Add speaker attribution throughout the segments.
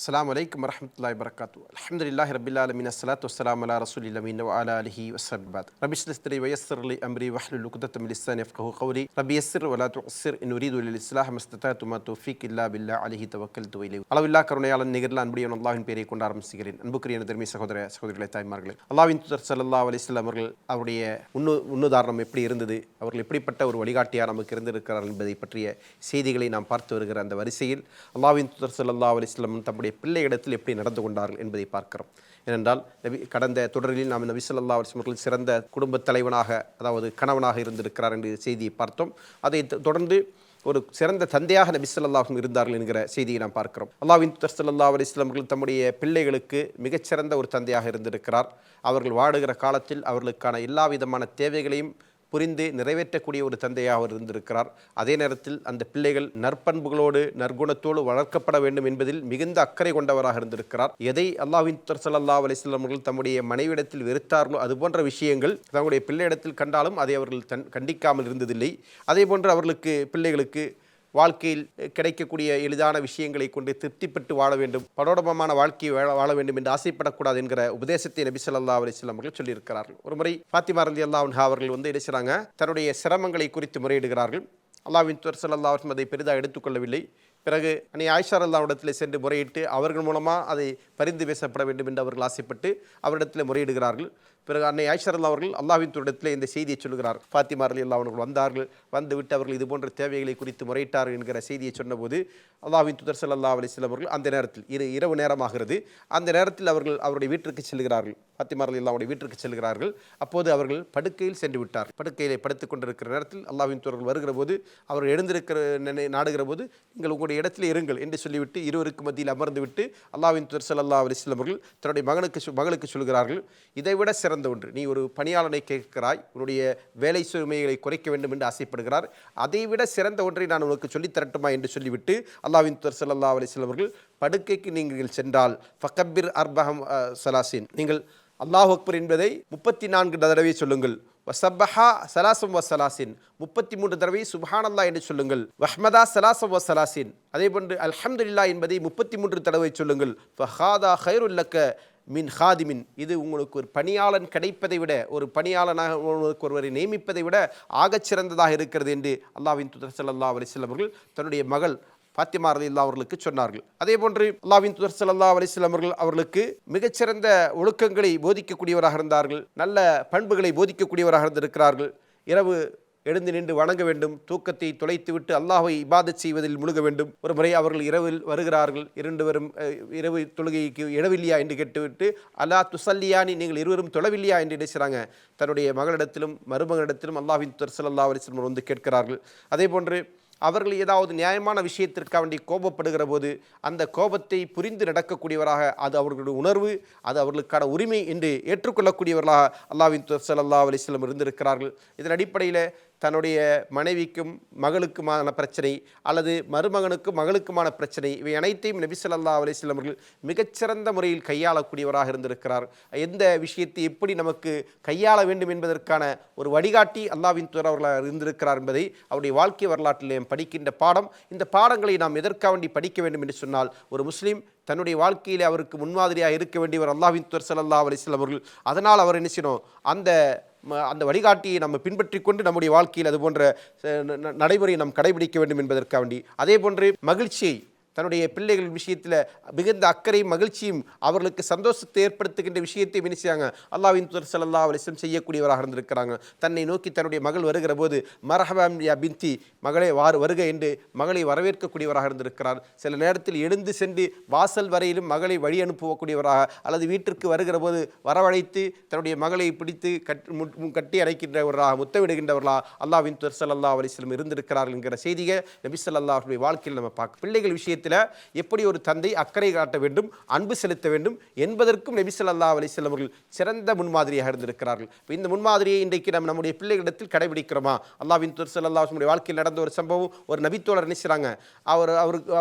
Speaker 1: அஸ்ஸலாமு அலைக்கும் வரஹ்மத்துல்லாஹி வபரகாத்துஹு. அல்ஹம்துலில்லாஹி ரப்பில் ஆலமீன். அஸ்ஸலாத்து வஸ்ஸலாமு அலா ரசூலில் அமீன் வ அலா ஆலிஹி வஸஹ்பிஹி வபஅத். ரப்பி ஷ்ரஹ் லி வ யஸ்ஸிர் லி அம்ரி வஹ்லுல் உக்தத்தம் மின் லிசானி யஃப்கஹு கௌலி. ரப்பி யஸ்ஸிர் வ லா துஅஸ்ஸிர். இன் உரீது இல்லல் இஸ்லாஹ் மஸ்ததஅது மா தௌஃபீக் இல்லா பில்லாஹ் அலைஹி தவக்கல்து வ இலைஹி. அளவில்லா கருணையாளன் நிகரில்லா அன்புடையவன் அல்லாஹ்வின் பெயரை கொண்டு ஆரம்பிக்கிறேன். அன்புக்குரிய தர்மீ சகோதரர்களே, தாய்மார்களே, அல்லாஹ்வின் தூதர் ஸல்லல்லாஹு அலைஹி வஸல்லம் அவர்கள் அவருடைய முன்னுதாரணம் எப்படி இருந்தது, அவர்கள் எப்படிப்பட்ட ஒரு வழிகாட்டியாக நமக்கு இருந்திருக்கிறார்கள் என்பதை பற்றிய செய்திகளை நாம் பார்த்து வருகிற அந்த வரிசையில் அல்லாஹ்வின் தூதர் ஸல்லல்லாஹு அலைஹி வஸல்லம் தம்முடைய பிள்ளையிடத்தில் எப்படி நடந்து கொண்டார்கள் என்பதை பார்க்கிறோம். ஏனென்றால் கடந்த தொடரில் நாம் நபி ஸல்லல்லாஹு அலைஹி வஸல்லம் அவர்கள் சிறந்த குடும்பத் தலைவனாக, அதாவது கணவனாக இருந்திருக்கிறார் என்ற செய்தியை பார்த்தோம். அதை தொடர்ந்து ஒரு சிறந்த தந்தையாக நபி ஸல்லல்லாஹு அலைஹி வஸல்லம் இருந்தார்கள் என்கிற செய்தியை நாம் பார்க்கிறோம். அல்லாஹ்வின் தூதர் ஸல்லல்லாஹு அலைஹி வஸல்லம் அவர்கள் தம்முடைய பிள்ளைகளுக்கு மிகச்சிறந்த ஒரு தந்தையாக இருந்திருக்கிறார். அவர்கள் வாடுகிற காலத்தில் அவர்களுக்கான எல்லா விதமான தேவைகளையும் புரிந்து நிறைவேற்றக்கூடிய ஒரு தந்தையாக அவர் இருந்திருக்கிறார். அதே நேரத்தில் அந்த பிள்ளைகள் நற்பண்புகளோடு நற்குணத்தோடு வளர்க்கப்பட வேண்டும் என்பதில் மிகுந்த அக்கறை கொண்டவராக இருந்திருக்கிறார். எதை அல்லாஹ்வின் தூதர் ஸல்லல்லாஹு அலைஹி வஸல்லம் அவர்கள் தம்முடைய மனைவியிடத்தில் வெறுத்தார்களோ அது போன்ற விஷயங்கள் தங்களுடைய பிள்ளையிடத்தில் கண்டாலும் அதை அவர்கள் கண்டிக்காமல் இருந்ததில்லை. அதே போன்று அவர்களுக்கு பிள்ளைகளுக்கு வாழ்க்கையில் கிடைக்கக்கூடிய எளிதான விஷயங்களை கொண்டு திருப்திப்பட்டு வாழ வேண்டும், படோடபமான வாழ்க்கையை வாழ வேண்டும் என்று ஆசைப்படக்கூடாது என்கிற உபதேசத்தை நபி ஸல்லல்லாஹு அலைஹி வஸல்லம் அவர்கள் சொல்லியிருக்கிறார்கள். ஒரு முறை ஃபாத்திமா ரலியல்லாஹு அன்ஹா அவர்கள் என்ன செய்றாங்க, தன்னுடைய சிரமங்களை குறித்து முறையிடுகிறார்கள். அல்லாஹ்வின் தூதர் ஸல்லல்லாஹு அலைஹி வஸல்லம் அதை பெரிதாக எடுத்துக்கொள்ளவில்லை. பிறகு அன்னை ஆயிஷா ரலியல்லாஹு இடத்திலே சென்று முறையிட்டு அவர்கள் மூலமாக அதை பரிந்து பேசப்பட வேண்டும் என்று அவர்கள் ஆசைப்பட்டு அவரிடத்தில் முறையிடுகிறார்கள். பிறகு அன்னை ஆயிஷா ரலியல்லாஹு அவர்கள் அல்லாஹ்வின் தூதரிடத்தில் இந்த செய்தியை சொல்கிறார். ஃபாத்திமா ரலியல்லாஹு அவர்கள் வந்தார்கள், வந்துவிட்டு அவர்கள் இது போன்ற தேவைகளை குறித்து முறையிட்டார்கள் என்கிற செய்தியை சொன்னபோது அல்லாஹ்வின் தூதர் ஸல்லல்லாஹு அலைஹி வஸல்லம் அவர்கள் அந்த நேரத்தில் இரவு நேரமாகிறது, அந்த நேரத்தில் அவர்கள் அவருடைய வீட்டிற்கு செல்கிறார்கள். ஃபாத்திமா ரலியல்லாஹு அவருடைய வீட்டிற்கு செல்கிறார்கள். அப்போது அவர்கள் படுக்கையில் சென்று விட்டார். படுக்கையிலே படுத்துக் கொண்டிருக்கிற நேரத்தில் அல்லாஹ்வின் தூதர்கள் வருகிற போது அவர்கள் எழுந்திருக்கிற நாடுகிற போது நீங்கள் உங்களுடைய இடத்தில் இருங்கள் என்று சொல்லிவிட்டு இருவருக்கு மத்தியில் அமர்ந்து விட்டு அல்லாஹ்வின் தூதர் ஸல்லல்லாஹு அலைஹி வஸல்லம் அவர்கள் தன்னுடைய மகளுக்கு சொல்கிறார்கள், இதைவிட சிறந்த ஒன்று, நீ ஒரு பணியாளனை கேட்கிறாய், உன்னுடைய வேலை சுமைகளை குறைக்க வேண்டும் என்று ஆசைப்படுகிறார், அதைவிட சிறந்த ஒன்றை நான் உனக்கு சொல்லித் தரட்டுமா என்று சொல்லிவிட்டு அல்லாஹ்வின் தூதர் ஸல்லல்லாஹு அலைஹி வஸல்லம் அவர்கள் படுக்கைக்கு நீங்கள் சென்றால் ஃபகப்பிர் அர்பஹம் சலாசின், நீங்கள் அல்லாஹ் அக்பர் என்பதை 34 தடவை சொல்லுங்கள், வசப்பஹா சலாசம் வசலாசின் 33 தடவை சுப்ஹானல்லாஹ் என்று சொல்லுங்கள், வஹ்மதா சலாசம் வசலாசின் அதேபோன்று அல்ஹம்துலில்லாஹ் என்பதை 33 தடவை சொல்லுங்கள், ஃபஹாதா கைருல் லக்க மின் ஹாதிமின், இது உங்களுக்கு ஒரு பணியாளன் கிடைப்பதை விட, ஒரு பணியாளனாக உங்களுக்கு ஒருவரை நியமிப்பதை விட ஆகச்சிறந்ததாக இருக்கிறது என்று அல்லாஹ்வின் தூதர் ஸல்லல்லாஹு அலைஹி வஸல்லம் அவர்கள் தன்னுடைய மகள் ஃபாத்திமா ரலியல்லாஹு அவர்களுக்கு சொன்னார்கள். அதே போன்று அல்லாஹ்வின் தூதர் ஸல்லல்லாஹு அலைஹி வஸல்லம் அவர்களுக்கு மிகச்சிறந்த ஒழுக்கங்களை போதிக்கக்கூடியவராக இருந்தார்கள், நல்ல பண்புகளை போதிக்கக்கூடியவராக இருந்திருக்கிறார்கள். இரவு எழுந்து நின்று வணங்க வேண்டும், தூக்கத்தை தொலைத்துவிட்டு அல்லாஹ்வை இபாதத் செய்வதில் முழுக வேண்டும். ஒரு முறை அவர்கள் இரவில் வருகிறார்கள், இரண்டுவரும் இரவு தொழுகைக்கு இடவில்லையா என்று கேட்டுவிட்டு அல்லா துசல்லியானி, நீங்கள் இருவரும் தொழவில்லையா என்று நினைச்சாங்க. தன்னுடைய மகளிடத்திலும் மருமகளிடத்திலும் அல்லாஹ்வின் தூதர் ஸல்லல்லாஹு அலைஹி வஸல்லம் வந்து கேட்கிறார்கள். அதே போன்று அவர்கள் ஏதாவது நியாயமான விஷயத்திற்காக வேண்டி கோபப்படுகிற போது அந்த கோபத்தை புரிந்து நடக்கக்கூடியவராக, அது அவர்களுடைய உணர்வு, அது அவர்களுக்கான உரிமை என்று ஏற்றுக்கொள்ளக்கூடியவர்களாக அல்லாஹ்வின் தூதர் ஸல்லல்லாஹு அலைஹி வஸல்லம் இருந்திருக்கிறார்கள். இதன் அடிப்படையில் தன்னுடைய மனைவிக்கும் மகளுக்குமான பிரச்சனை அல்லது மருமகனுக்கும் மகளுக்குமான பிரச்சனை, இவை அனைத்தையும் நபி ஸல்லல்லாஹு அலைஹி வஸல்லம் அவர்கள் மிகச்சிறந்த முறையில் கையாளக்கூடியவராக இருந்திருக்கிறார். எந்த விஷயத்தை எப்படி நமக்கு கையாள வேண்டும் என்பதற்கான ஒரு வழிகாட்டி அல்லாஹ்வின் தூதர் அவர்களாக இருந்திருக்கிறார் என்பதை அவருடைய வாழ்க்கை வரலாற்றில் படிக்கின்ற பாடம். இந்த பாடங்களை நாம் எதற்காக வேண்டி படிக்க வேண்டும் என்று சொன்னால், ஒரு முஸ்லீம் தன்னுடைய வாழ்க்கையில் அவருக்கு முன்மாதிரியாக இருக்க வேண்டியவர் அல்லாஹ்வின் தூதர் ஸல்லல்லாஹு அலைஹி வஸல்லம் அவர்கள். அதனால் அவர் என்ன செய்யணும், அந்த வழிகாட்டியை நம்ம பின்பற்றி கொண்டு நம்முடைய வாழ்க்கையில் அது போன்ற நடைமுறையை நாம் கடைபிடிக்க வேண்டும் என்பதற்காக வேண்டி. அதே போன்று மகிழ்ச்சியை, தன்னுடைய பிள்ளைகள் விஷயத்தில் மிகுந்த அக்கறையும் மகிழ்ச்சியும் அவர்களுக்கு சந்தோஷத்தை ஏற்படுத்துகின்ற விஷயத்தை வினிச்சாங்க அல்லாஹ்வின் தூதர் ஸல்லல்லாஹு அலைஹி வஸல்லம் செய்யக்கூடியவராக இருந்திருக்கிறாங்க. தன்னை நோக்கி தன்னுடைய மகள் வருகிற போது மர்ஹபம் யா பின்தி, மகளே வருக என்று மகளை வரவேற்கக்கூடியவராக இருந்திருக்கிறார். சில நேரத்தில் எழுந்து சென்று வாசல் வரையிலும் மகளை வழி அனுப்பக்கூடியவராக, அல்லது வீட்டிற்கு வருகிற போது வரவழைத்து தன்னுடைய மகளை பிடித்து கட்டி அணைக்கின்றவர்களாக, முத்தமிடுகின்றவர்களாக அல்லாஹ்வின் தூதர் ஸல்லல்லாஹு அலைஹி வஸல்லம் இருந்திருக்கிறார்கள் என்கிற செய்தியை நபி ஸல்லல்லாஹு அலைஹி வாழ்க்கையில் நம்ம பார்க்க. பிள்ளைகள் விஷயத்தில் எப்படி ஒரு தந்தை அக்கறை காட்ட வேண்டும், அன்பு செலுத்த வேண்டும் என்பதற்கும் நபி ஸல்லல்லாஹு அலைஹி வஸல்லம் அவர்கள் சிறந்த முன்மாதிரியாக இருந்திருக்கிறார்கள். இந்த முன்மாதிரியை இன்றைக்கு நம்ம நம்முடைய பிள்ளைகளிடத்தில் கடைபிடிக்கிறோமா? அல்லாஹ்வின் தூதர் ஸல்லல்லாஹு அலைஹி வஸல்லம் வாழ்க்கையில் நடந்த ஒரு சம்பவம், ஒரு நபித்தோழர் நினைச்சாங்க,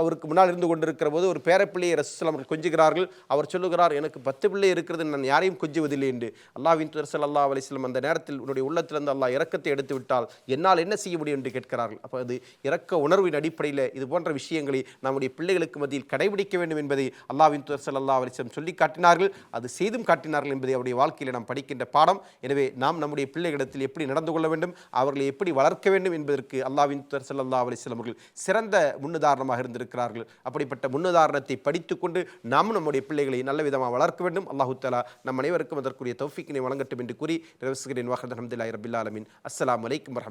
Speaker 1: அவருக்கு முன்னால் இருந்து கொண்டிருக்கிற போது ஒரு பேரப்பிள்ளையை ரசூலுல்லாஹி அவர்கள் கொஞ்சுகிறார்கள். அவர் சொல்லுகிறார், எனக்கு 10 பிள்ளை இருக்கிறது, நான் யாரையும் கொஞ்சுவதில்லை என்று. அல்லாஹ்வின் தூதர் ஸல்லல்லாஹு அலைஹி வஸல்லம் அந்த நேரத்தில் உன்னுடைய உள்ளத்திலிருந்து அல்லாஹ் இரக்கத்தை எடுத்து விட்டால் என்னால் என்ன செய்ய முடியும் என்று கேட்கிறார்கள். அப்போ அது இரக்க உணர்வின் அடிப்படையில் இது போன்ற விஷயங்களை நம்முடைய நம்முடைய பிள்ளைகளுக்கு மத்தியில் கடைபிடிக்க வேண்டும் என்பதை அல்லாஹ்வின் தூதர் ஸல்லல்லாஹு அலைஹி வஸல்லம் சொல்லி காட்டினார்கள், அது செய்தும் காட்டினார்கள் என்பதை அவருடைய வாழ்க்கையில் நாம் படிக்கின்ற பாடம். எனவே நாம் நம்முடைய பிள்ளைகளிடத்தில் எப்படி நடந்து கொள்ள வேண்டும், அவர்களை எப்படி வளர்க்க வேண்டும் என்பதற்கு அல்லாஹ்வின் தூதர் ஸல்லல்லாஹு அலைஹி வஸல்லம் அவர்கள் சிறந்த முன்னுதாரணமாக இருந்திருக்கிறார்கள். அப்படிப்பட்ட முன்னுதாரணத்தை படித்துக்கொண்டு நாம் நம்முடைய பிள்ளைகளை நல்ல விதமாக வளர்க்க வேண்டும். அல்லாஹு தஆலா நம் அனைவருக்கும் அதற்குரிய தௌஃபீக்கினை வழங்கட்டும் என்று கூறி நிறைவு செய்கிறேன். வாஹிர் அல்ஹம்துலில்லாஹி ரப்பில் ஆலமீன். அஸ்ஸலாமு அலைக்கும் வரஹ்மத்துல்லாஹி